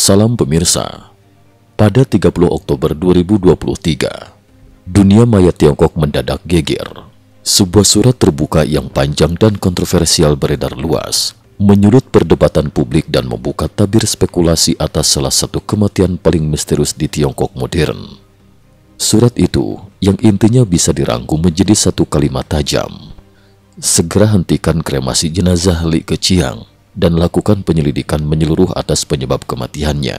Salam pemirsa, pada 30 Oktober 2023, dunia maya Tiongkok mendadak geger. Sebuah surat terbuka yang panjang dan kontroversial beredar luas, menyulut perdebatan publik dan membuka tabir spekulasi atas salah satu kematian paling misterius di Tiongkok modern. Surat itu, yang intinya bisa dirangkum menjadi satu kalimat tajam. Segera hentikan kremasi jenazah Li Keqiang dan lakukan penyelidikan menyeluruh atas penyebab kematiannya.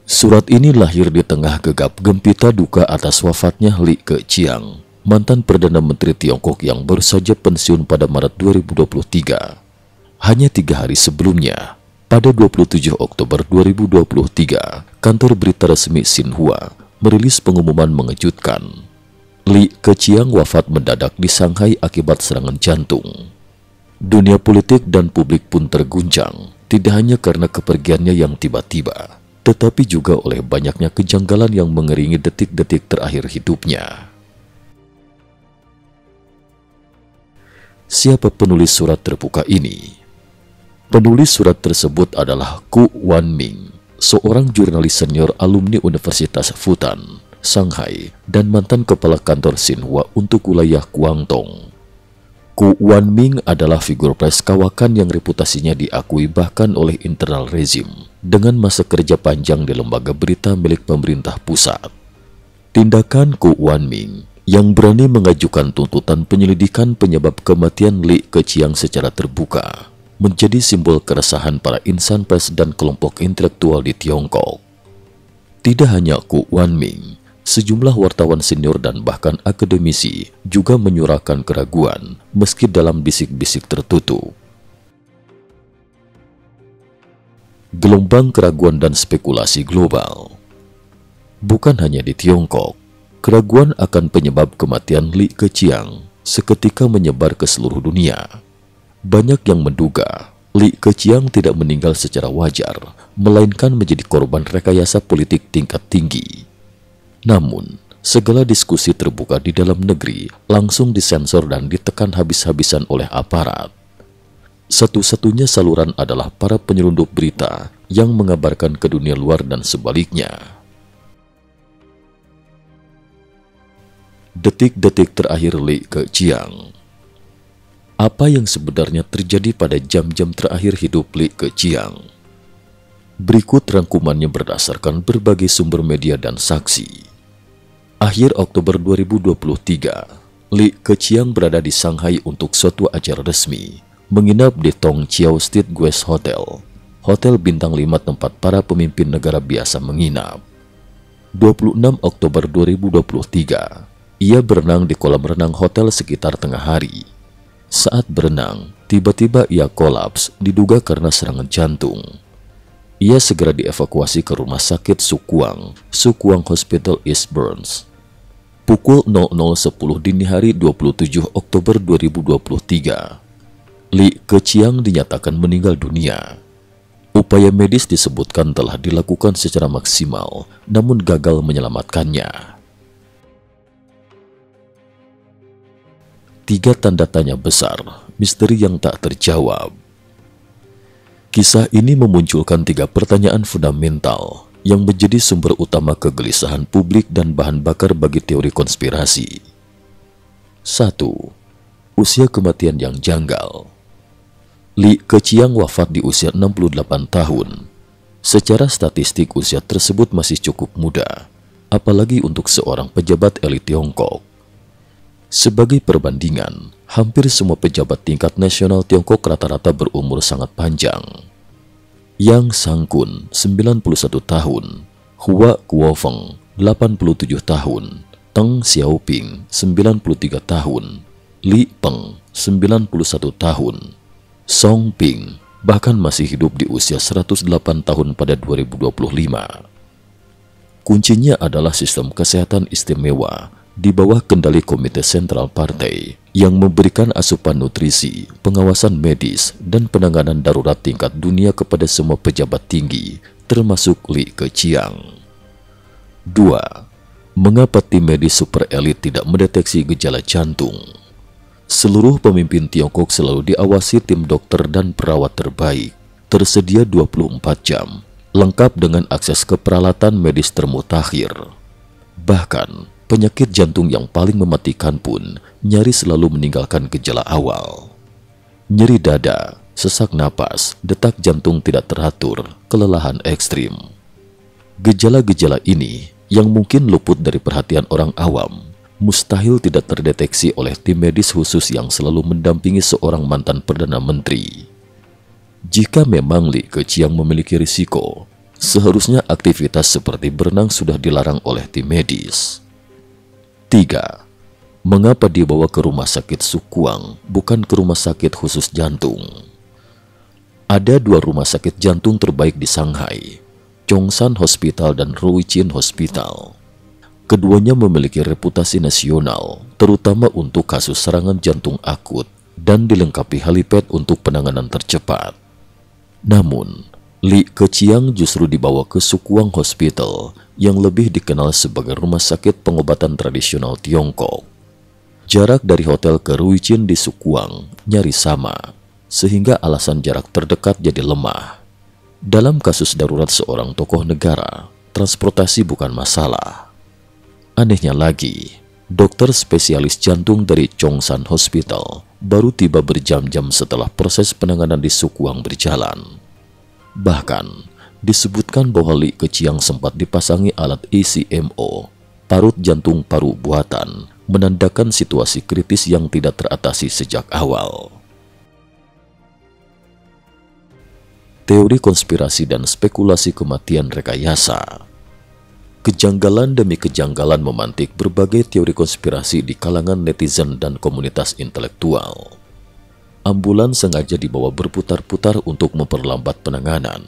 Surat ini lahir di tengah gegap gempita duka atas wafatnya Li Keqiang, mantan Perdana Menteri Tiongkok yang baru saja pensiun pada Maret 2023. Hanya 3 hari sebelumnya, pada 27 Oktober 2023, kantor berita resmi Xinhua merilis pengumuman mengejutkan. Li Keqiang wafat mendadak di Shanghai akibat serangan jantung. Dunia politik dan publik pun terguncang, tidak hanya karena kepergiannya yang tiba-tiba, tetapi juga oleh banyaknya kejanggalan yang mengiringi detik-detik terakhir hidupnya. Siapa penulis surat terbuka ini? Penulis surat tersebut adalah Ku Wanming, seorang jurnalis senior alumni Universitas Fudan, Shanghai, dan mantan kepala kantor Xinhua untuk wilayah Guangdong. Ku Wanming adalah figur pers kawakan yang reputasinya diakui bahkan oleh internal rezim dengan masa kerja panjang di lembaga berita milik pemerintah pusat. Tindakan Ku Wanming yang berani mengajukan tuntutan penyelidikan penyebab kematian Li Keqiang secara terbuka menjadi simbol keresahan para insan pers dan kelompok intelektual di Tiongkok. Tidak hanya Ku Wanming, sejumlah wartawan senior dan bahkan akademisi juga menyuarakan keraguan meski dalam bisik-bisik tertutup. Gelombang keraguan dan spekulasi global. Bukan hanya di Tiongkok, keraguan akan penyebab kematian Li Keqiang seketika menyebar ke seluruh dunia. Banyak yang menduga Li Keqiang tidak meninggal secara wajar, melainkan menjadi korban rekayasa politik tingkat tinggi. Namun, segala diskusi terbuka di dalam negeri langsung disensor dan ditekan habis-habisan oleh aparat. Satu-satunya saluran adalah para penyelundup berita yang mengabarkan ke dunia luar dan sebaliknya. Detik-detik terakhir Li Keqiang. Apa yang sebenarnya terjadi pada jam-jam terakhir hidup Li Keqiang? Berikut rangkumannya berdasarkan berbagai sumber media dan saksi. Akhir Oktober 2023, Li Keqiang berada di Shanghai untuk suatu acara resmi, menginap di Tong Chiao Street Guest Hotel, hotel bintang 5 tempat para pemimpin negara biasa menginap. 26 Oktober 2023, ia berenang di kolam renang hotel sekitar tengah hari. Saat berenang, tiba-tiba ia kolaps diduga karena serangan jantung. Ia segera dievakuasi ke rumah sakit Sukuang Hospital East Burns. Pukul 00.10 dini hari 27 Oktober 2023, Li Keqiang dinyatakan meninggal dunia. Upaya medis disebutkan telah dilakukan secara maksimal, namun gagal menyelamatkannya. 3 tanda tanya besar, misteri yang tak terjawab. Kisah ini memunculkan 3 pertanyaan fundamental yang menjadi sumber utama kegelisahan publik dan bahan bakar bagi teori konspirasi. 1. Usia kematian yang janggal. Li Keqiang wafat di usia 68 tahun. Secara statistik usia tersebut masih cukup muda, apalagi untuk seorang pejabat elit Tiongkok. Sebagai perbandingan, hampir semua pejabat tingkat nasional Tiongkok rata-rata berumur sangat panjang. Yang Sangkun, 91 tahun, Hua Guofeng, 87 tahun, Teng Xiaoping, 93 tahun, Li Peng, 91 tahun, Song Ping, bahkan masih hidup di usia 108 tahun pada 2025. Kuncinya adalah sistem kesehatan istimewa di bawah kendali Komite Sentral Partai yang memberikan asupan nutrisi, pengawasan medis, dan penanganan darurat tingkat dunia kepada semua pejabat tinggi, termasuk Li Keqiang. 2. Mengapa tim medis super elit tidak mendeteksi gejala jantung? Seluruh pemimpin Tiongkok selalu diawasi tim dokter dan perawat terbaik, tersedia 24 jam, lengkap dengan akses ke peralatan medis termutakhir. Bahkan, penyakit jantung yang paling mematikan pun nyaris selalu meninggalkan gejala awal. Nyeri dada, sesak napas, detak jantung tidak teratur, kelelahan ekstrim. Gejala-gejala ini yang mungkin luput dari perhatian orang awam, mustahil tidak terdeteksi oleh tim medis khusus yang selalu mendampingi seorang mantan Perdana Menteri. Jika memang Li Keqiang memiliki risiko, seharusnya aktivitas seperti berenang sudah dilarang oleh tim medis. 3. Mengapa dibawa ke rumah sakit Sukuang, bukan ke rumah sakit khusus jantung? Ada 2 rumah sakit jantung terbaik di Shanghai, Zhongshan Hospital dan Ruijin Hospital. Keduanya memiliki reputasi nasional, terutama untuk kasus serangan jantung akut dan dilengkapi helipad untuk penanganan tercepat. Namun, Li Keqiang justru dibawa ke Sukuang Hospital yang lebih dikenal sebagai rumah sakit pengobatan tradisional Tiongkok. Jarak dari hotel ke Ruijin di Sukuang nyaris sama, sehingga alasan jarak terdekat jadi lemah. Dalam kasus darurat seorang tokoh negara, transportasi bukan masalah. Anehnya lagi, dokter spesialis jantung dari Zhongshan Hospital baru tiba berjam-jam setelah proses penanganan di Sukuang berjalan. Bahkan, disebutkan bahwa Li Keqiang sempat dipasangi alat ECMO, parut jantung paru buatan, menandakan situasi kritis yang tidak teratasi sejak awal. Teori konspirasi dan spekulasi kematian rekayasa. Kejanggalan demi kejanggalan memantik berbagai teori konspirasi di kalangan netizen dan komunitas intelektual. Ambulans sengaja dibawa berputar-putar untuk memperlambat penanganan.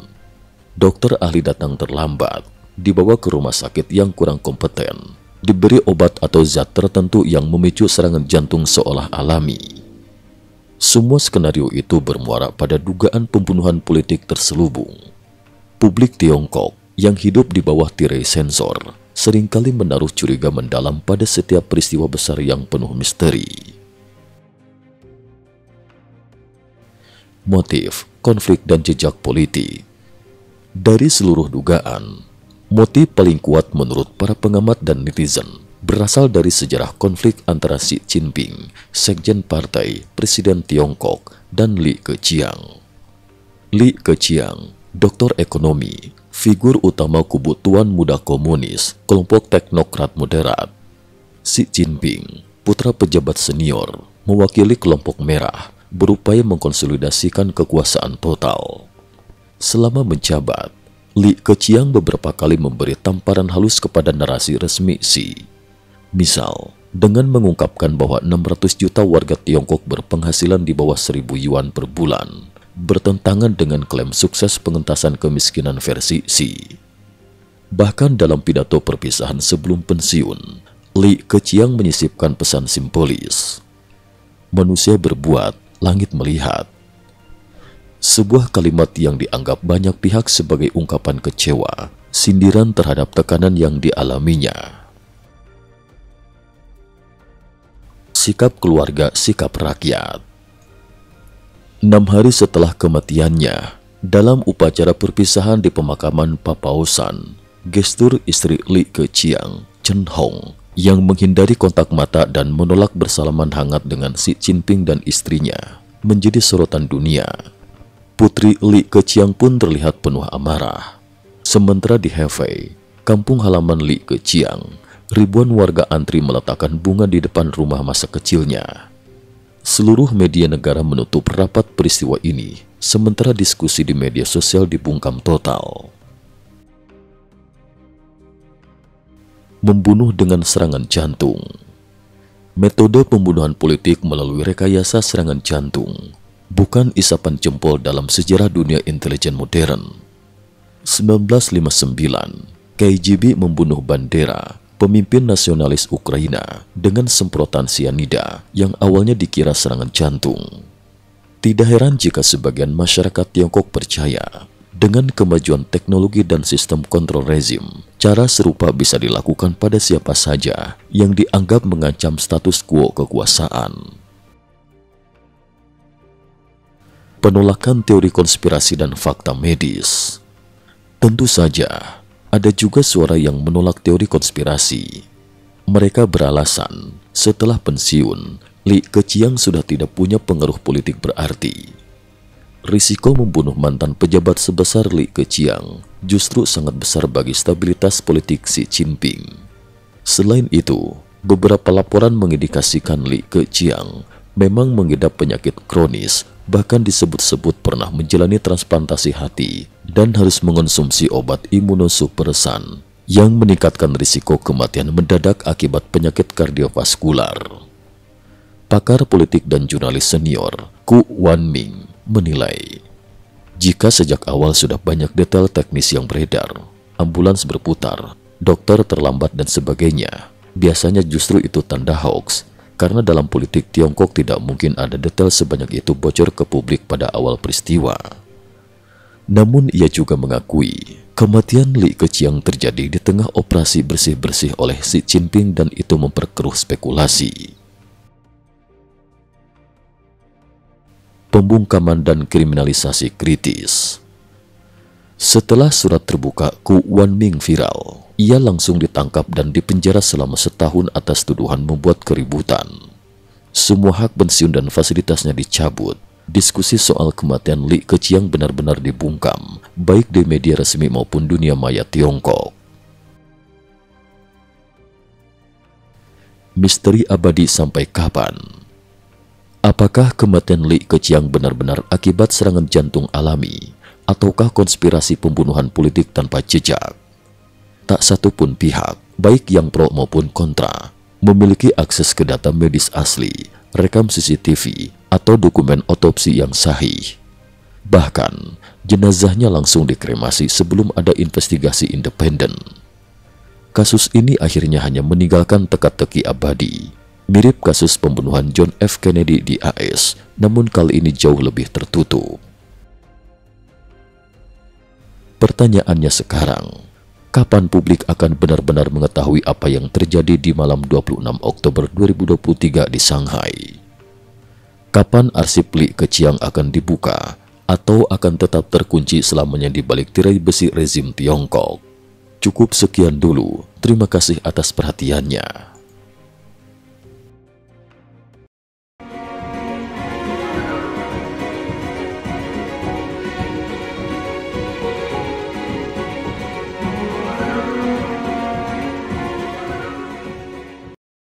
Dokter ahli datang terlambat, dibawa ke rumah sakit yang kurang kompeten, diberi obat atau zat tertentu yang memicu serangan jantung seolah alami. Semua skenario itu bermuara pada dugaan pembunuhan politik terselubung. Publik Tiongkok yang hidup di bawah tirai sensor seringkali menaruh curiga mendalam pada setiap peristiwa besar yang penuh misteri. Motif, konflik, dan jejak politik. Dari seluruh dugaan, motif paling kuat menurut para pengamat dan netizen berasal dari sejarah konflik antara Xi Jinping, Sekjen Partai Presiden Tiongkok, dan Li Keqiang. Li Keqiang, doktor ekonomi, figur utama kubu Tuan Muda Komunis, kelompok teknokrat moderat. Xi Jinping, putra pejabat senior, mewakili kelompok merah, berupaya mengkonsolidasikan kekuasaan total. Selama menjabat, Li Keqiang beberapa kali memberi tamparan halus kepada narasi resmi Xi. Misal, dengan mengungkapkan bahwa 600 juta warga Tiongkok berpenghasilan di bawah 1.000 yuan per bulan, bertentangan dengan klaim sukses pengentasan kemiskinan versi Xi. Bahkan dalam pidato perpisahan sebelum pensiun, Li Keqiang menyisipkan pesan simbolis. Manusia berbuat, langit melihat. Sebuah kalimat yang dianggap banyak pihak sebagai ungkapan kecewa, sindiran terhadap tekanan yang dialaminya. Sikap keluarga, sikap rakyat. 6 hari setelah kematiannya, dalam upacara perpisahan di pemakaman Papaosan, gestur istri Li Keqiang, Chen Hong, yang menghindari kontak mata dan menolak bersalaman hangat dengan Xi Jinping dan istrinya, menjadi sorotan dunia. Putri Li Keqiang pun terlihat penuh amarah. Sementara di Hefei, kampung halaman Li Keqiang, ribuan warga antri meletakkan bunga di depan rumah masa kecilnya. Seluruh media negara menutup rapat peristiwa ini, sementara diskusi di media sosial dibungkam total. Membunuh dengan serangan jantung. Metode pembunuhan politik melalui rekayasa serangan jantung bukan isapan jempol dalam sejarah dunia intelijen modern. 1959, KGB membunuh Bandera, pemimpin nasionalis Ukraina, dengan semprotan sianida yang awalnya dikira serangan jantung. Tidak heran jika sebagian masyarakat Tiongkok percaya, dengan kemajuan teknologi dan sistem kontrol rezim, cara serupa bisa dilakukan pada siapa saja yang dianggap mengancam status quo kekuasaan. Penolakan teori konspirasi dan fakta medis. Tentu saja, ada juga suara yang menolak teori konspirasi. Mereka beralasan, setelah pensiun, Li Keqiang sudah tidak punya pengaruh politik berarti. Risiko membunuh mantan pejabat sebesar Li Keqiang justru sangat besar bagi stabilitas politik Xi Jinping. Selain itu, beberapa laporan mengindikasikan Li Keqiang memang mengidap penyakit kronis, bahkan disebut-sebut pernah menjalani transplantasi hati dan harus mengonsumsi obat imunosupresan yang meningkatkan risiko kematian mendadak akibat penyakit kardiovaskular. Pakar politik dan jurnalis senior Ku Wanming menilai, jika sejak awal sudah banyak detail teknis yang beredar, ambulans berputar, dokter terlambat dan sebagainya, biasanya justru itu tanda hoax. Karena dalam politik Tiongkok tidak mungkin ada detail sebanyak itu bocor ke publik pada awal peristiwa. Namun ia juga mengakui kematian Li Keqiang terjadi di tengah operasi bersih-bersih oleh Xi Jinping dan itu memperkeruh spekulasi. Pembungkaman dan kriminalisasi kritis. Setelah surat terbuka Ku Wanming viral, ia langsung ditangkap dan dipenjara selama setahun atas tuduhan membuat keributan. Semua hak pensiun dan fasilitasnya dicabut. Diskusi soal kematian Li Keqiang benar-benar dibungkam, baik di media resmi maupun dunia maya Tiongkok. Misteri abadi sampai kapan? Apakah kematian Li Keqiang benar-benar akibat serangan jantung alami, ataukah konspirasi pembunuhan politik tanpa jejak? Tak satu pun pihak, baik yang pro maupun kontra, memiliki akses ke data medis asli, rekam CCTV, atau dokumen otopsi yang sahih. Bahkan, jenazahnya langsung dikremasi sebelum ada investigasi independen. Kasus ini akhirnya hanya meninggalkan teka-teki abadi, mirip kasus pembunuhan John F. Kennedy di AS, namun kali ini jauh lebih tertutup. Pertanyaannya sekarang, kapan publik akan benar-benar mengetahui apa yang terjadi di malam 26 Oktober 2023 di Shanghai? Kapan arsip Li Keqiang akan dibuka atau akan tetap terkunci selamanya di balik tirai besi rezim Tiongkok? Cukup sekian dulu, terima kasih atas perhatiannya.